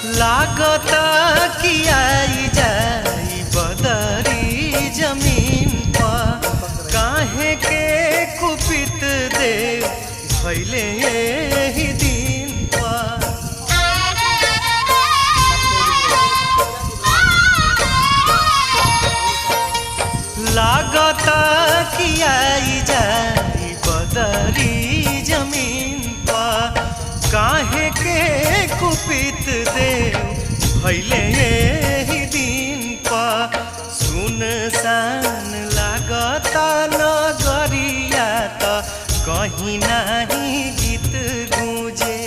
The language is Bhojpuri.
लागता कि आई जाई बदरी जमीन पर काहे के कुपित देव भैले ही दिन पर। लागता कि आई जाई बदरी जमीन पर काहे के कुपित देव भैले ही दिन पर। सुनसान लागता नगरिया त कहीं नहीं गीत गूंजे।